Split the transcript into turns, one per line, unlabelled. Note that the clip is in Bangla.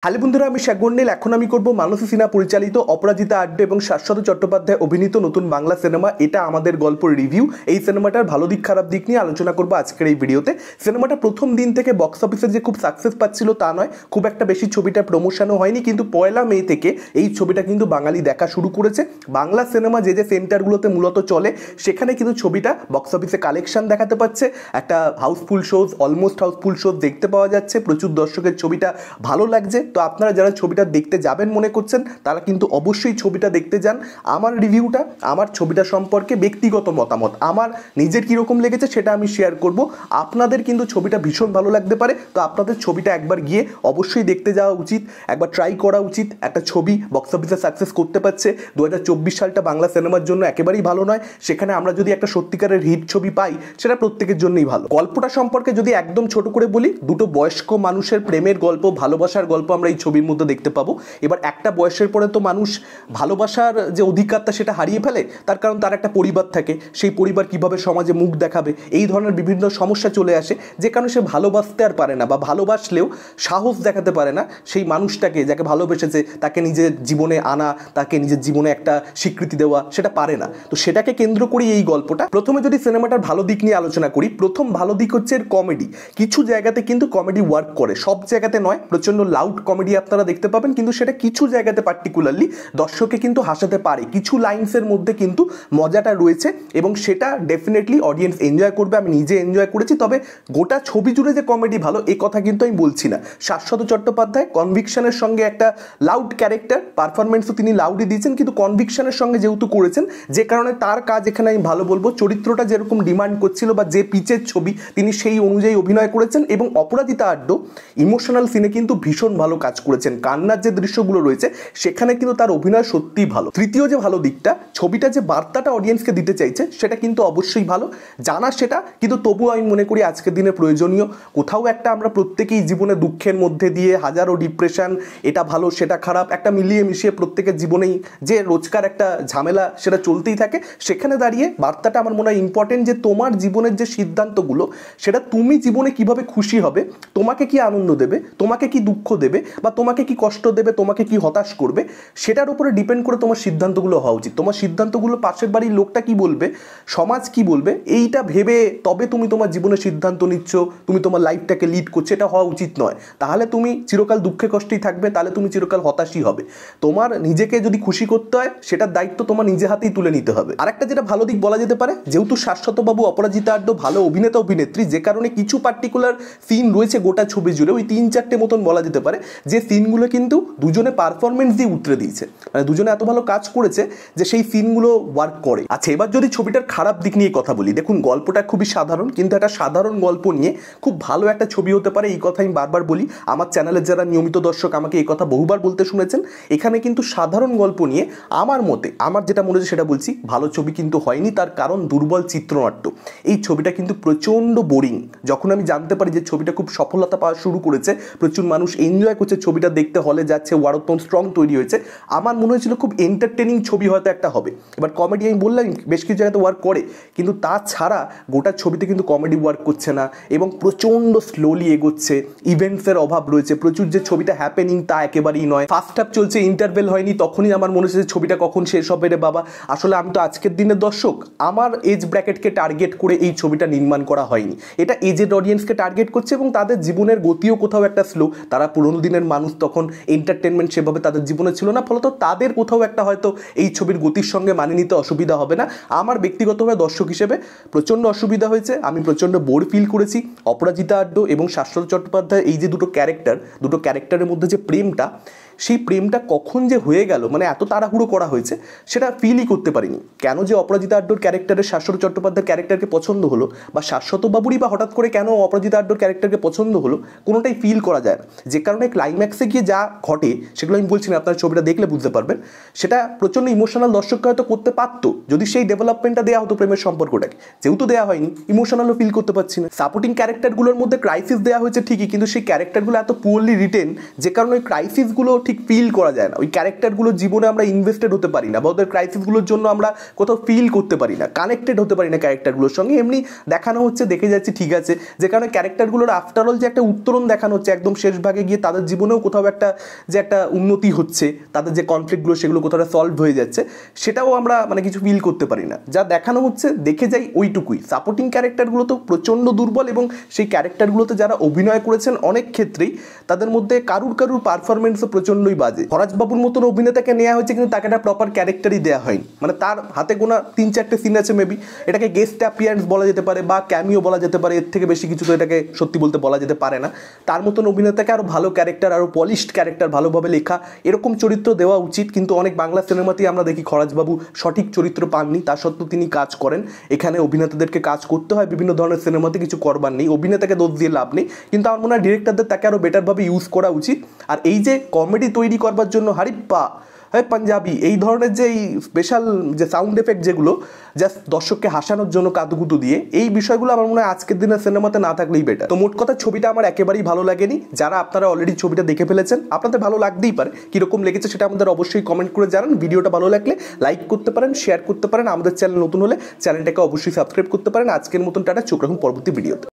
হ্যালো বন্ধুরা, আমি শাগবন্ডিল। এখন আমি করব মানসী সিনহা পরিচালিত অপরাজিতা আড্ডে এবং শাশ্বত চট্টোপাধ্যায় অভিনীত নতুন বাংলা সিনেমা এটা আমাদের গল্প রিভিউ। এই সিনেমাটার ভালো দিক খারাপ দিক নিয়ে আলোচনা করব আজকের এই ভিডিওতে। সিনেমাটা প্রথম দিন থেকে বক্স অফিসে যে খুব সাকসেস পাচ্ছিল তা নয়, খুব একটা বেশি ছবিটা প্রমোশনও হয়নি, কিন্তু 1 মে থেকে এই ছবিটা কিন্তু বাঙালি দেখা শুরু করেছে। বাংলা সিনেমা যে যে সেন্টারগুলোতে মূলত চলে সেখানে কিন্তু ছবিটা বক্স অফিসে কালেকশন দেখাতে পাচ্ছে, একটা house full shows, almost house full shows দেখতে পাওয়া যাচ্ছে, প্রচুর দর্শকের ছবিটা ভালো লাগছে। তো আপনারা যারা ছবিটা দেখতে যাবেন মনে করছেন তারা কিন্তু অবশ্যই ছবিটা দেখতে যান। আমার রিভিউটা আমার ছবিটা সম্পর্কে ব্যক্তিগত মতামত, আমার নিজের কীরকম লেগেছে সেটা আমি শেয়ার করব। আপনাদের কিন্তু ছবিটা ভীষণ ভালো লাগতে পারে, তো আপনাদের ছবিটা একবার গিয়ে অবশ্যই দেখতে যাওয়া উচিত, একবার ট্রাই করা উচিত। একটা ছবি বক্স অফিসে সাকসেস করতে পারছে, 2024 সালটা বাংলা সিনেমার জন্য একেবারেই ভালো নয়, সেখানে আমরা যদি একটা সত্যিকারের হিট ছবি পাই সেটা প্রত্যেকের জন্যই ভালো। গল্পটা সম্পর্কে যদি একদম ছোট করে বলি, দুটো বয়স্ক মানুষের প্রেমের গল্প, ভালোবাসার গল্প আমরা এই ছবির মধ্যে দেখতে পাবো। এবার একটা বয়সের পরে তো মানুষ ভালোবাসার যে অধিকারটা সেটা হারিয়ে ফেলে, তার কারণ তার একটা পরিবার থাকে, সেই পরিবার কিভাবে সমাজে মুখ দেখাবে, এই ধরনের বিভিন্ন সমস্যা চলে আসে, যে কারণে সে ভালোবাসতে আর পারে না, বা ভালোবাসলেও সাহস দেখাতে পারে না সেই মানুষটাকে যাকে ভালোবেসেছে তাকে নিজের জীবনে আনা, তাকে নিজের জীবনে একটা স্বীকৃতি দেওয়া, সেটা পারে না। তো সেটাকে কেন্দ্র করি এই গল্পটা। প্রথমে যদি সিনেমাটার ভালো দিক নিয়ে আলোচনা করি, প্রথম ভালো দিক হচ্ছে এর কমেডি। কিছু জায়গাতে কিন্তু কমেডি ওয়ার্ক করে, সব জায়গাতে নয়। প্রচণ্ড লাউড কমেডি আপনারা দেখতে পাবেন, কিন্তু সেটা কিছু জায়গাতে পার্টিকুলারলি দর্শককে কিন্তু হাসাতে পারে, কিছু লাইন্সের মধ্যে কিন্তু মজাটা রয়েছে এবং সেটা ডেফিনেটলি অডিয়েন্স এনজয় করবে। আমি নিজে এনজয় করেছি। তবে গোটা ছবি জুড়ে যে কমেডি ভালো এই কথা কিন্তু আমি বলছি না। শাশ্বত চট্টোপাধ্যায় কনভিকশনের সঙ্গে একটা লাউড ক্যারেক্টার, পারফরমেন্সও তিনি লাউডই দিয়েছেন, কিন্তু কনভিকশনের সঙ্গে যেহেতু করেছেন যে কারণে তার কাজ এখানে আমি ভালো বলবো। চরিত্রটা যেরকম ডিমান্ড করছিল বা যে পিচের ছবি তিনি সেই অনুযায়ী অভিনয় করেছেন, এবং অপরাজিতা আড্ড ইমোশনাল সিনে কিন্তু ভীষণ ভালো কাজ করেছেন। কান্নার যে দৃশ্যগুলো রয়েছে সেখানে কিন্তু তার অভিনয় সত্যিই ভালো। তৃতীয় যে ভালো দিকটা, ছবিটা যে বার্তাটা অডিয়েন্সকে দিতে চাইছে সেটা কিন্তু অবশ্যই ভালো জানা সেটা, কিন্তু তবুও আমি মনে করি আজকের দিনে প্রয়োজনীয়। কোথাও একটা আমরা প্রত্যেকেই জীবনে দুঃখের মধ্যে দিয়ে হাজারো ডিপ্রেশন, এটা ভালো সেটা খারাপ, একটা মিলিয়ে মিশিয়ে প্রত্যেকের জীবনেই যে রোজকার একটা ঝামেলা সেটা চলতেই থাকে। সেখানে দাঁড়িয়ে বার্তাটা আমার মনে হয় ইম্পর্টেন্ট, যে তোমার জীবনের যে সিদ্ধান্তগুলো সেটা তুমি জীবনে কিভাবে খুশি হবে, তোমাকে কি আনন্দ দেবে, তোমাকে কি দুঃখ দেবে, বা তোমাকে কি কষ্ট দেবে, তোমাকে কি হতাশ করবে, সেটার উপরে ডিপেন্ড করে তোমার সিদ্ধান্তগুলো হওয়া উচিত। তোমার সিদ্ধান্তগুলো পাশের বাড়ির লোকটা কি বলবে, সমাজ কি বলবে, এইটা ভেবে তবে তুমি তোমার জীবনের সিদ্ধান্ত নিচ্ছ, তুমি তোমার লাইফটাকে লিড করছো, এটা হওয়া উচিত নয়। তাহলে তুমি চিরকাল দুঃখে কষ্টেই থাকবে, তাহলে তুমি চিরকাল হতাশই হবে। তোমার নিজেকে যদি খুশি করতে হয় সেটার দায়িত্ব তোমার নিজে হাতেই তুলে নিতে হবে। আরেকটা যেটা ভালো দিক বলা যেতে পারে, যেহেতু শাশ্বতবাবু অপরাজিতা আড্ড ভালো অভিনেতা অভিনেত্রী, যে কারণে কিছু পার্টিকুলার সিন রয়েছে গোটা ছবি জুড়ে, ওই 3-4টে মতন বলা যেতে পারে, যে সিনগুলো কিন্তু দুজনে পারফরমেন্স দিয়ে উতরে দিয়েছে, মানে দুজনে এত ভালো কাজ করেছে যে সেই সিনগুলো ওয়ার্ক করে। আচ্ছা, এবার যদি ছবিটার খারাপ দিক নিয়ে কথা বলি, দেখুন গল্পটা খুবই সাধারণ, কিন্তু একটা সাধারণ গল্প নিয়ে খুব ভালো একটা ছবি হতে পারে, এই কথা আমি বারবার বলি। আমার চ্যানেলের যারা নিয়মিত দর্শক আমাকে এই কথা বহুবার বলতে শুনেছেন। এখানে কিন্তু সাধারণ গল্প নিয়ে আমার মতে, আমার যেটা মনে হচ্ছে সেটা বলছি, ভালো ছবি কিন্তু হয়নি। তার কারণ দুর্বল চিত্রনাট্য। এই ছবিটা কিন্তু প্রচণ্ড বোরিং। যখন আমি জানতে পারি যে ছবিটা খুব সফলতা পাওয়া শুরু করেছে, প্রচুর মানুষ এনজয় করছে ছবিটা দেখতে, হলে যাচ্ছে, ওয়ারতন স্ট্রং তৈরি হয়েছে, আমার মনে হয়েছিল খুব এন্টারটেনিং ছবি হয়তো একটা হবে। এবার কমেডি আমি বললাম বেশ কিছু জায়গাতে ওয়ার্ক করে, কিন্তু তাছাড়া গোটা ছবিতে কিন্তু কমেডি ওয়ার্ক করছে না এবং প্রচণ্ড স্লোলি এগোচ্ছে, ইভেন্টসের অভাব রয়েছে প্রচুর। যে ছবিটা হ্যাপেনিং তা একেবারেই নয়। ফার্স্ট হাফ চলছে, ইন্টারভেল হয়নি, তখনই আমার মনে হচ্ছে যে ছবিটা কখন শেষ হবে রে বাবা। আসলে আমি তো আজকের দিনের দর্শক, আমার এজ ব্র্যাকেটকে টার্গেট করে এই ছবিটা নির্মাণ করা হয়নি, এটা এজেড অডিয়েন্সকে টার্গেট করছে, এবং তাদের জীবনের গতিও কোথাও একটা স্লো। তারা পুরোনো দিনের মানুষ, তখন এন্টারটেনমেন্ট সেভাবে তাদের জীবনে ছিল না, ফলত তাদের কোথাও একটা হয়তো এই ছবির গতির সঙ্গে মানিয়ে নিতে অসুবিধা হবে না। আমার ব্যক্তিগতভাবে দর্শক হিসেবে প্রচণ্ড অসুবিধা হয়েছে, আমি প্রচণ্ড বোর ফিল করেছি। অপরাজিতা আড্ড এবং শাশ্বত চট্টোপাধ্যায় এই যে দুটো ক্যারেক্টারের মধ্যে যে প্রেমটা, সেই প্রেমটা কখন যে হয়ে গেল, মানে এত তাড়াহুড়ো করা হয়েছে সেটা ফিলই করতে পারিনি। কেন যে অপরাজিতা আড্ডর ক্যারেক্টারের শাশ্বত চট্টোপাধ্যায়ের ক্যারেক্টারকে পছন্দ হলো, বা শাশ্বতবাবুরই বা হঠাৎ করে কেন অপরাজিতা আড্ডর ক্যারেক্টারকে পছন্দ হলো, কোনোটাই ফিল করা যায় না। যে কারণে ক্লাইম্যাক্সে গিয়ে যা ঘটে সেগুলো আমি বলছি না, আপনারা ছবিটা দেখলে বুঝতে পারবেন, সেটা প্রচণ্ড ইমোশনাল দর্শককে হয়তো করতে পারতো যদি সেই ডেভেলপমেন্টটা দেওয়া হতো প্রেমের সম্পর্কটাকে। যেহেতু দেওয়া হয়নি, ইমোশনালও ফিল করতে পারছি না। সাপোর্টিং ক্যারেক্টারগুলোর মধ্যে ক্রাইসিস দেওয়া হয়েছে ঠিকই, কিন্তু সেই ক্যারেক্টারগুলো এত পুয়ারলি রিটেন, যে কারণে ওই ক্রাইসিসগুলো ঠিক ফিল করা যায় না, ওই ক্যারেক্টারগুলোর জীবনে আমরা ইনভেস্টেড হতে পারি না, বা ওদের ক্রাইসিসগুলোর জন্য আমরা কোথাও ফিল করতে পারি না, কানেক্টেড হতে পারি না ক্যারেক্টারগুলোর সঙ্গে। এমনি দেখানো হচ্ছে, দেখে যাচ্ছি, ঠিক আছে, যে কারণে ক্যারেক্টারগুলোর আফটারঅল যে একটা উত্তরণ দেখানো হচ্ছে একদম শেষ ভাগে গিয়ে, তাদের জীবনেও কোথাও একটা যে একটা উন্নতি হচ্ছে, তাদের যে কনফ্লিক্টগুলো সেগুলো কোথাও সলভ হয়ে যাচ্ছে, সেটাও আমরা মানে কিছু ফিল করতে পারি না। যা দেখানো হচ্ছে দেখে যাই ওইটুকুই। সাপোর্টিং ক্যারেক্টারগুলো তো প্রচণ্ড দুর্বল, এবং সেই ক্যারেক্টারগুলোতে যারা অভিনয় করেছেন অনেক ক্ষেত্রেই তাদের মধ্যে কারুর পারফরমেন্সও প্রচণ্ডই বাজে। ফরাজবাবুর মতন অভিনেতাকে নেওয়া হয়েছে, কিন্তু তাকে একটা প্রপার ক্যারেক্টারই দেওয়া হয়নি। মানে তার হাতে গোনা 3-4টে সিন আছে, মেবি এটাকে গেস্ট অ্যাপিয়ারেন্স বলা যেতে পারে বা ক্যামিও বলা যেতে পারে, এর থেকে বেশি কিছু তো এটাকে সত্যি বলতে বলা যেতে পারে না। তার মতন অভিনেতাকে আরও ভালো ক্যারেক্টার, আরও পলিশড ক্যারেক্টার, ভালোভাবে লেখা এরকম চরিত্র দেওয়া উচিত। কিন্তু অনেক বাংলা সিনেমাতেই আমরা দেখি খরাজবাবু সঠিক চরিত্র পাননি, তা সত্ত্বেও তিনি কাজ করেন। এখানে অভিনেতাদেরকে কাজ করতে হয় বিভিন্ন ধরনের সিনেমাতে, কিছু করবার নেই, অভিনেতাকে দোষ দিয়ে লাভ নেই। কিন্তু আমার মনে হয় ডিরেক্টরদের তাকে আরও বেটারভাবে ইউজ করা উচিত। আর এই যে কমেডি তৈরি করবার জন্য হারিপ্পা হ্যাঁ পাঞ্জাবি এই ধরনের যে এই স্পেশাল যে সাউন্ড এফেক্ট, যেগুলো জাস্ট দর্শককে হাসানোর জন্য কাতুকুতু দিয়ে, এই বিষয়গুলো আমার মনে হয় আজকের দিনের সিনেমাতে না থাকলেই বেটার। তো মোট কথা ছবিটা আমার একেবারেই ভালো লাগেনি। যারা আপনারা অলরেডি ছবিটা দেখে ফেলেছেন, আপনাদের ভালো লাগতেই পারে, কীরকম লেগেছে সেটা আমাদের অবশ্যই কমেন্ট করে জানান। ভিডিওটা ভালো লাগলে লাইক করতে পারেন, শেয়ার করতে পারেন। আমাদের চ্যানেল নতুন হলে চ্যানেলটাকে অবশ্যই সাবস্ক্রাইব করতে পারেন। আজকের মতন টাটা, চোখ রাখুন পরবর্তী ভিডিওতে।